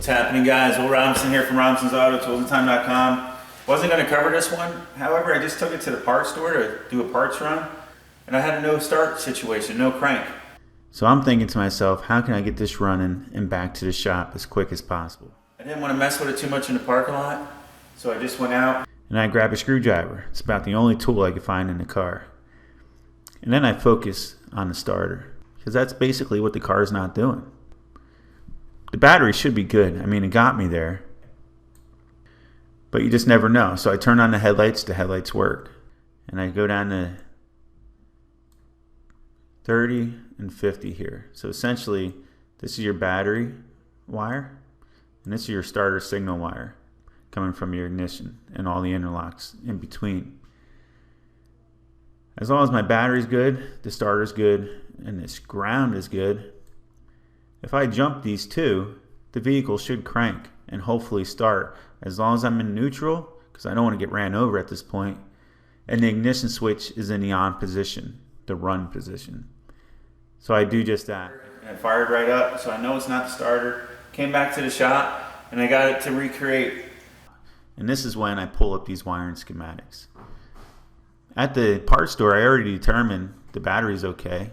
What's happening, guys? Will Robinson here from Robinson's Auto, toolsandtime.com. Wasn't going to cover this one, however, I just took it to the parts store to do a parts run, and I had a no start situation, no crank. So I'm thinking to myself, how can I get this running and back to the shop as quick as possible? I didn't want to mess with it too much in the parking lot, so I just went out and I grabbed a screwdriver. It's about the only tool I could find in the car. And then I focus on the starter, because that's basically what the car is not doing. The battery should be good. I mean, it got me there. But you just never know. So I turn on the headlights work. And I go down to 30 and 50 here. So essentially, this is your battery wire, and this is your starter signal wire coming from your ignition and all the interlocks in between. As long as my battery's good, the starter's good, and this ground is good, if I jump these two, the vehicle should crank and hopefully start, as long as I'm in neutral, because I don't want to get ran over at this point, and the ignition switch is in the on position, the run position. So I do just that. And it fired right up, so I know it's not the starter. Came back to the shop, and I got it to recreate. And this is when I pull up these wiring schematics. At the parts store, I already determined the battery's okay.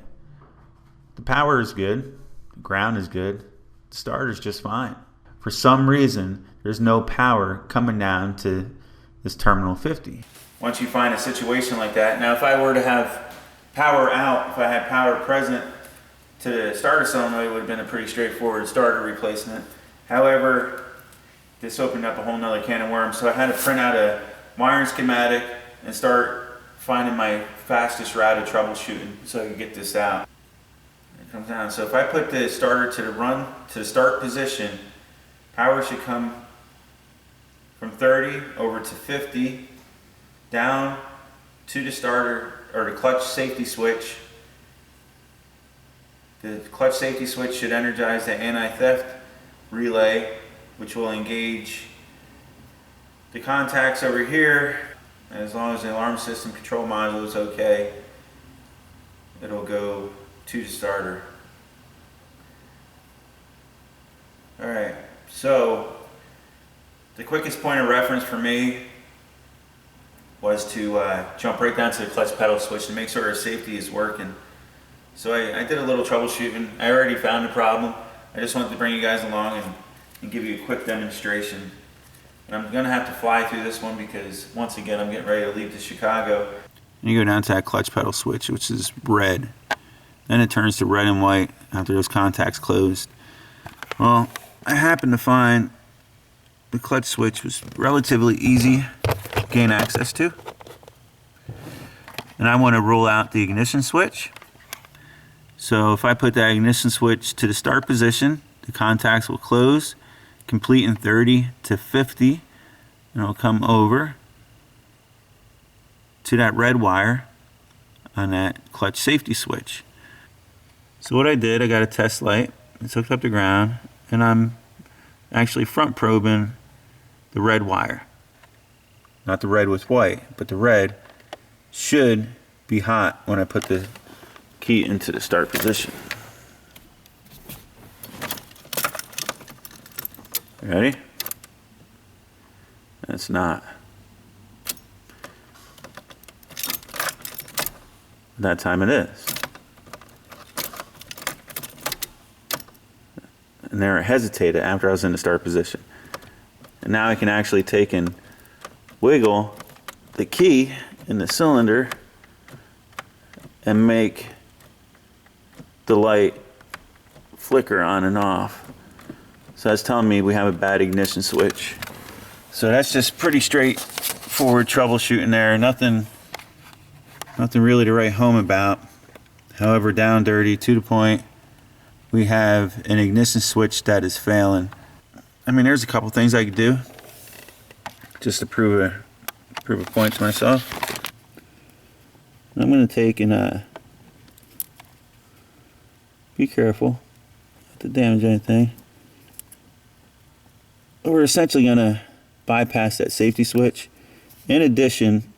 The power is good. The ground is good. The starter's just fine. For some reason, there's no power coming down to this terminal 50. Once you find a situation like that, now if I were to have power out, if I had power present to the starter solenoid, it would have been a pretty straightforward starter replacement. However, this opened up a whole nother can of worms, so I had to print out a wiring schematic and start finding my fastest route of troubleshooting so I could get this out. It comes down. So if I put the starter to the start position, power should come from 30 over to 50, down to the starter or the clutch safety switch. The clutch safety switch should energize the anti-theft relay, which will engage the contacts over here. And as long as the alarm system control module is okay, it'll go to the starter. Alright, so the quickest point of reference for me was to jump right down to the clutch pedal switch to make sure our safety is working. So I did a little troubleshooting. I already found the problem. I just wanted to bring you guys along and give you a quick demonstration. And I'm going to have to fly through this one because, once again, I'm getting ready to leave to Chicago. And you go down to that clutch pedal switch, which is red. Then it turns to red and white after those contacts closed. Well, I happened to find the clutch switch was relatively easy to gain access to. And I want to rule out the ignition switch. So if I put that ignition switch to the start position, the contacts will close, complete in 30 to 50, and it'll come over to that red wire on that clutch safety switch. So what I did, I got a test light, it's hooked up to ground, and I'm actually front probing the red wire. Not the red with white, but the red should be hot when I put the key into the start position. Ready? It's not. That time it is. And there I hesitated after I was in the start position. And now I can actually take and wiggle the key in the cylinder and make the light flicker on and off. So that's telling me we have a bad ignition switch. So that's just pretty straightforward troubleshooting there. Nothing really to write home about. However, down dirty to the point, we have an ignition switch that is failing. I mean, there's a couple things I could do just to prove a point to myself. I'm going to take and be careful not to damage anything. We're essentially going to bypass that safety switch. In addition,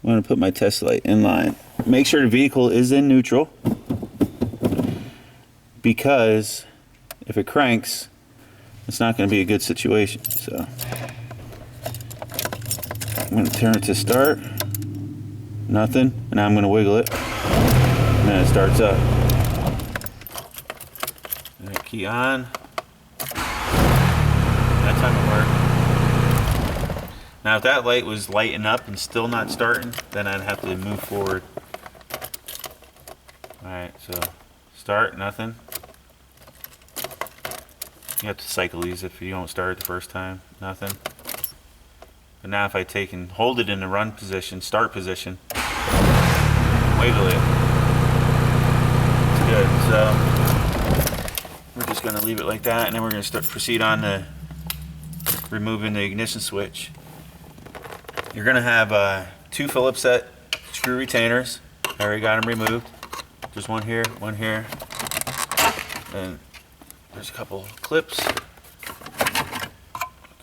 I'm going to put my test light in line. Make sure the vehicle is in neutral, because if it cranks, it's not going to be a good situation. So I'm going to turn it to start. Nothing. And now I'm going to wiggle it. And then it starts up. Alright, key on. That time it worked. Now if that light was lighting up and still not starting, then I'd have to move forward. Alright, so start, nothing. You have to cycle these if you don't start it the first time, nothing. But now if I take and hold it in the run position, start position, wiggle it, it's good. So we're just going to leave it like that, and then we're going to proceed on to removing the ignition switch. You're going to have 2 Phillips set screw retainers. I already got them removed. There's one here, and there's a couple clips.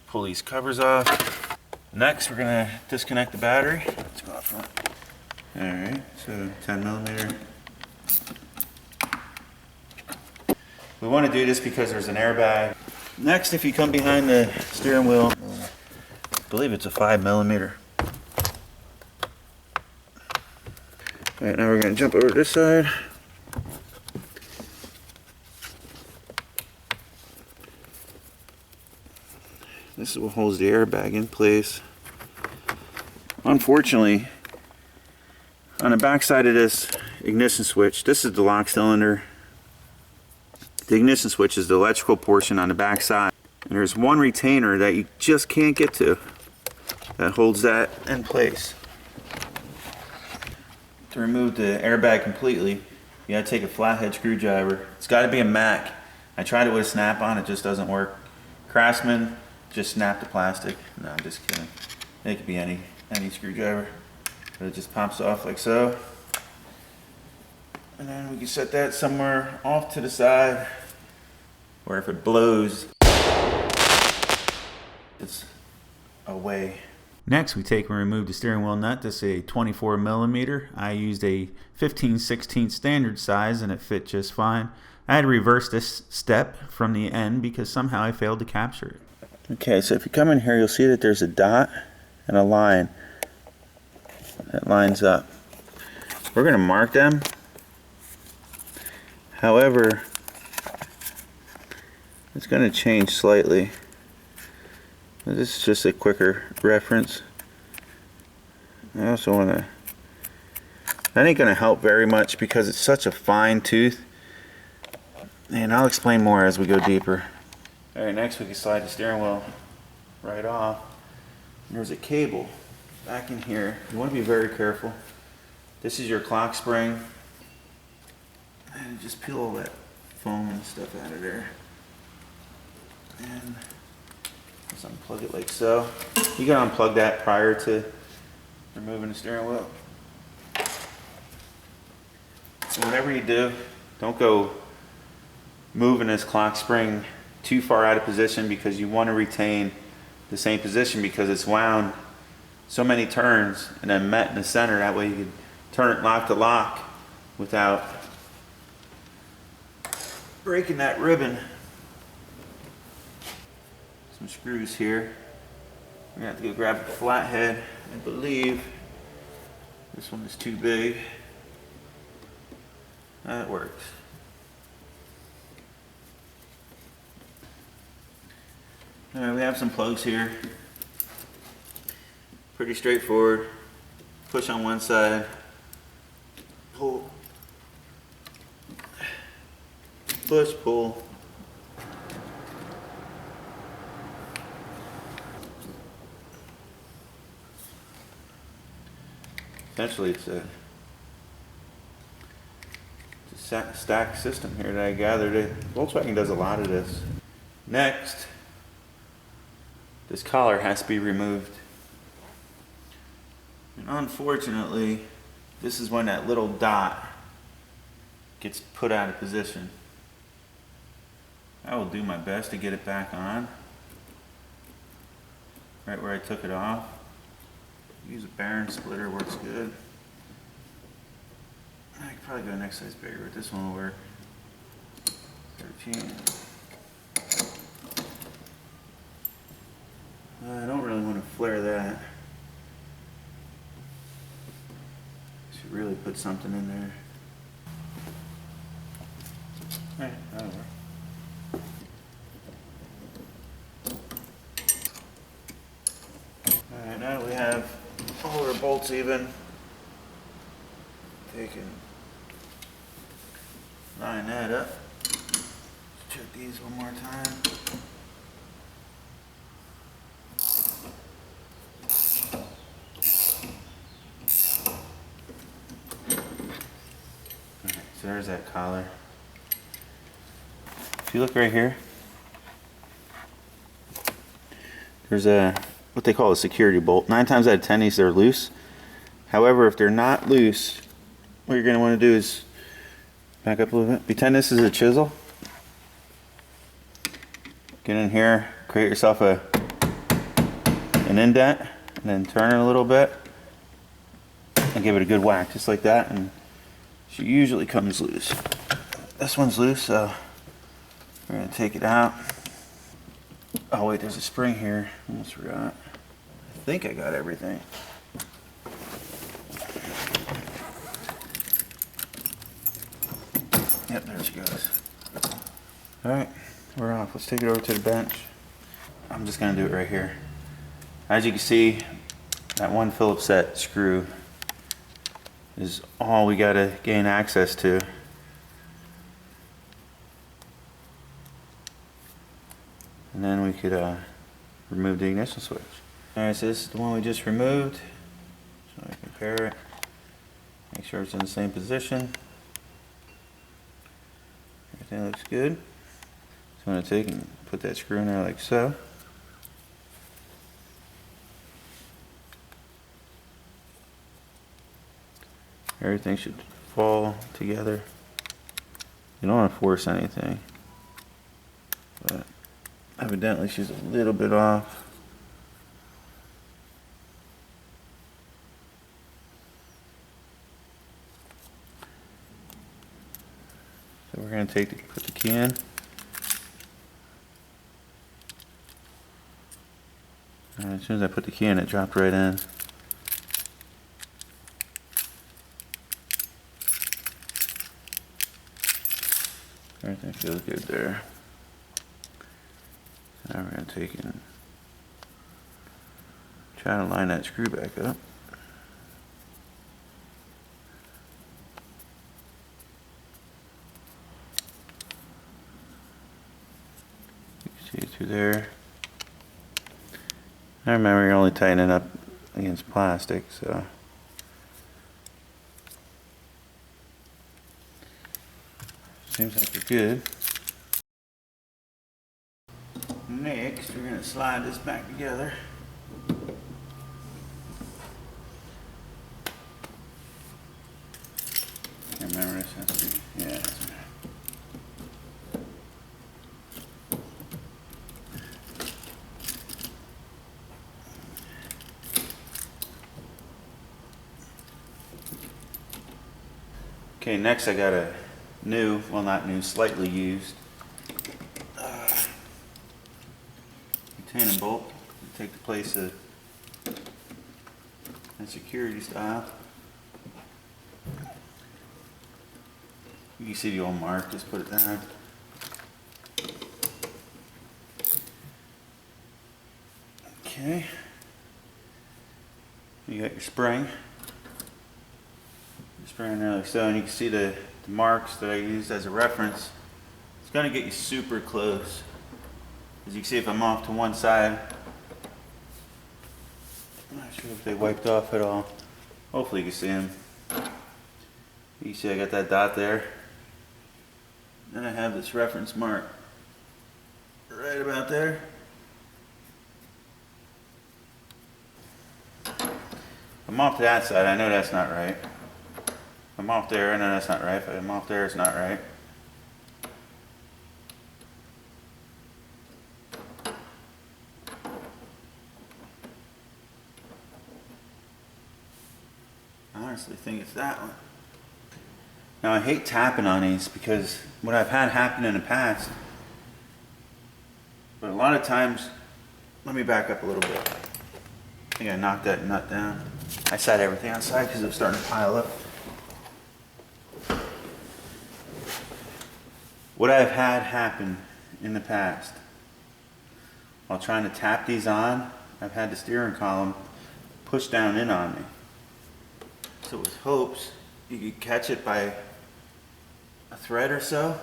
Pull these covers off. Next, we're going to disconnect the battery. Let's go off front. Alright, so 10 millimeter. We want to do this because there's an airbag. Next, if you come behind the steering wheel, I believe it's a 5 millimeter. Alright, now we're going to jump over to this side. This is what holds the airbag in place. Unfortunately, on the back side of this ignition switch, this is the lock cylinder. The ignition switch is the electrical portion on the back side. And there's one retainer that you just can't get to that holds that in place. To remove the airbag completely, you gotta take a flathead screwdriver. It's gotta be a Mac. I tried it with a snap-on, it just doesn't work. Craftsman, just snap the plastic. No, I'm just kidding. It could be any screwdriver. But it just pops off like so. And then we can set that somewhere off to the side where if it blows, it's away. Next, we take and remove the steering wheel nut. This is a 24 millimeter. I used a 15/16 standard size and it fit just fine. I had to reverse this step from the end because somehow I failed to capture it. Okay, so if you come in here, you'll see that there's a dot and a line that lines up. We're going to mark them. However, it's going to change slightly. This is just a quicker reference. I also want to, that ain't going to help very much because it's such a fine tooth. And I'll explain more as we go deeper. Alright, next we can slide the steering wheel right off. There's a cable back in here. You want to be very careful. This is your clock spring. And just peel all that foam and stuff out of there. And just unplug it like so. You can unplug that prior to removing the steering wheel. So whatever you do, don't go moving this clock spring too far out of position because you want to retain the same position because it's wound so many turns and then met in the center. That way you can turn it lock to lock without breaking that ribbon. Some screws here. We're gonna have to go grab a flathead. I believe this one is too big. That works. Alright, we have some plugs here. Pretty straightforward. Push on one side, pull, push, pull. Essentially it's a stack system here that I gathered. Volkswagen does a lot of this. Next, this collar has to be removed. And unfortunately, this is when that little dot gets put out of position. I will do my best to get it back on. Right where I took it off. Use a Barron splitter, works good. I could probably go next size bigger, but this one will work. 13. I don't really want to flare that. Should really put something in there. Alright, that'll work. Alright, now that we have all our bolts even, they can line that up. Let's check these one more time. Alright, so there's that collar. If you look right here, there's what they call a security bolt. 9 times out of 10 these are loose. However, if they're not loose, what you're going to want to do is back up a little bit. Pretend this is a chisel. Get in here, create yourself an indent, and then turn it a little bit and give it a good whack, just like that, and she usually comes loose. This one's loose, so we're going to take it out. Oh wait, there's a spring here. Almost forgot. I think I got everything. Yep, there she goes. Alright, we're off. Let's take it over to the bench. I'm just going to do it right here. As you can see, that one Phillips set screw is all we got to gain access to. And then we could remove the ignition switch. Alright, so this is the one we just removed. So I compare it. Make sure it's in the same position. Everything looks good. So I'm going to take and put that screw in there like so. Everything should fall together. You don't want to force anything. But evidently she's a little bit off. So we're going to put the key in. And as soon as I put the key in, it dropped right in. Everything feels good there. Now we're going to take and try to line that screw back up. You can see it through there. I remember you're only tightening up against plastic, so. Seems like we're good. Next, we're going to slide this back together. I remember this has to be, yeah, that's right. Okay, next I got a new, well not new, slightly used retaining bolt to take the place of a security style. You can see the old mark, just put it down. Okay, you got your spring. Spring there like so, and you can see the marks that I used as a reference. It's going to get you super close. As you can see, if I'm off to one side, I'm not sure if they wiped off at all. Hopefully you can see them. You can see I got that dot there. Then I have this reference mark right about there. If I'm off to that side, I know that's not right. If I'm off there, I know that's not right. If I'm off there, it's not right. I honestly think it's that one. Now I hate tapping on these because what I've had happen in the past, but a lot of times let me back up a little bit. I think I knocked that nut down. I sat everything outside because it was starting to pile up. What I've had happen in the past, while trying to tap these on, I've had the steering column push down in on me. So with hopes you could catch it by a thread or so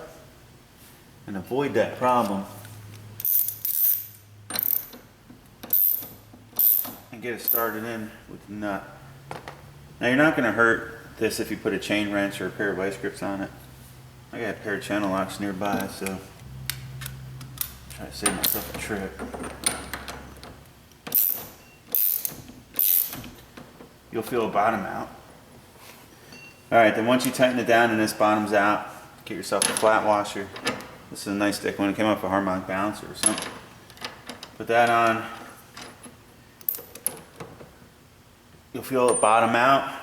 and avoid that problem and get it started in with the nut. Now you're not going to hurt this if you put a chain wrench or a pair of vice grips on it. I got a pair of channel locks nearby, so try to save myself a trip. You'll feel a bottom out. Alright, then once you tighten it down and this bottoms out, get yourself a flat washer. This is a nice thick one. It came off a harmonic balancer or something. Put that on. You'll feel it bottom out.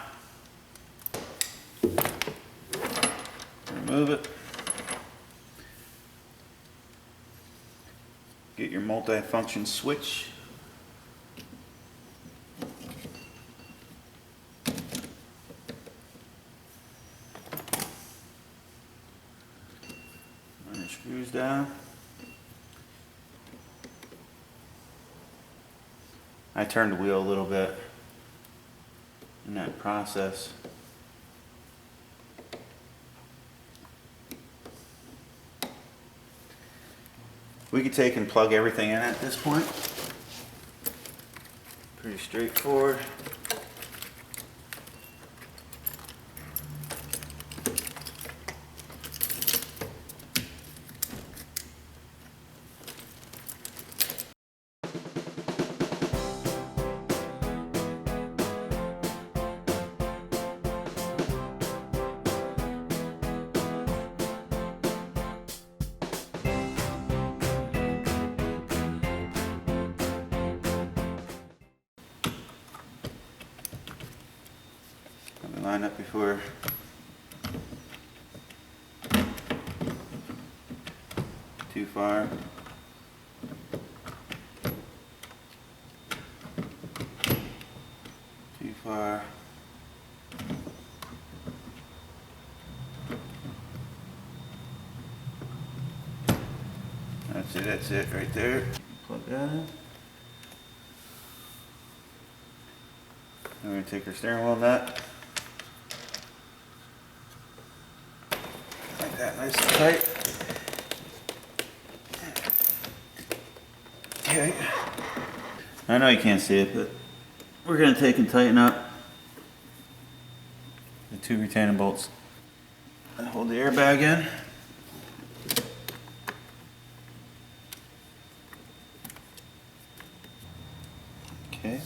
Remove it. Get your multi-function switch. Run your screws down. I turned the wheel a little bit in that process. We could take and plug everything in at this point. Pretty straightforward. Line up before too far. Too far. That's it right there. Plug that in. Then we're going to take our steering wheel nut. Like that, nice and tight. Okay. I know you can't see it, but we're going to take and tighten up the two retaining bolts and hold the airbag in. Okay.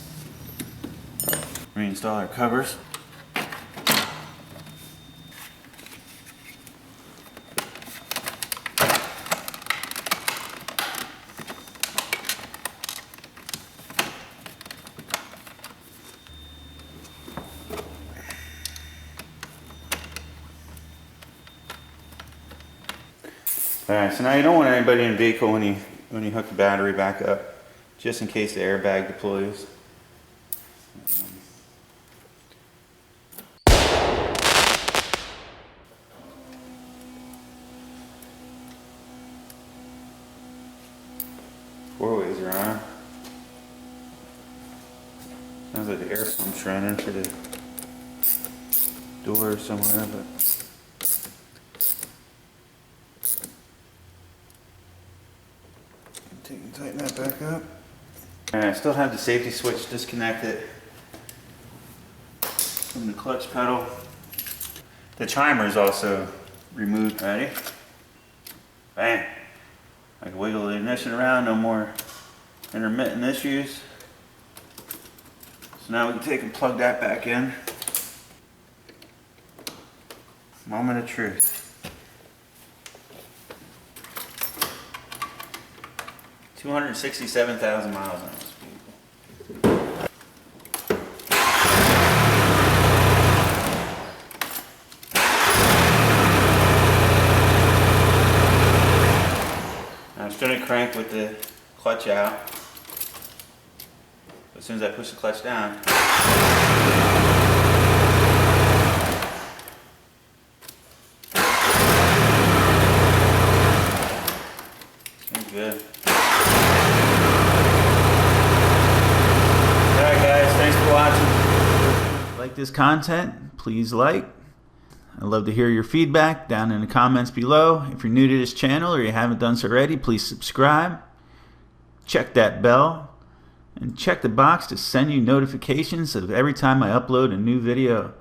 Reinstall our covers. Alright, so now you don't want anybody in the vehicle when you hook the battery back up, just in case the airbag deploys. Four ways are on. Sounds like the air pump's running for the door somewhere, but tighten that back up. And I still have the safety switch disconnected from the clutch pedal. The chimer is also removed. Ready? Bam! I can wiggle the ignition around, no more intermittent issues. So now we can take and plug that back in. Moment of truth. 267,000 miles on this vehicle. Now I'm just going to crank with the clutch out. as soon as I push the clutch down. Good. Alright guys, thanks for watching. Like this content, please like. I'd love to hear your feedback down in the comments below. If you're new to this channel or you haven't done so already, please subscribe. Check that bell. And check the box to send you notifications of every time I upload a new video.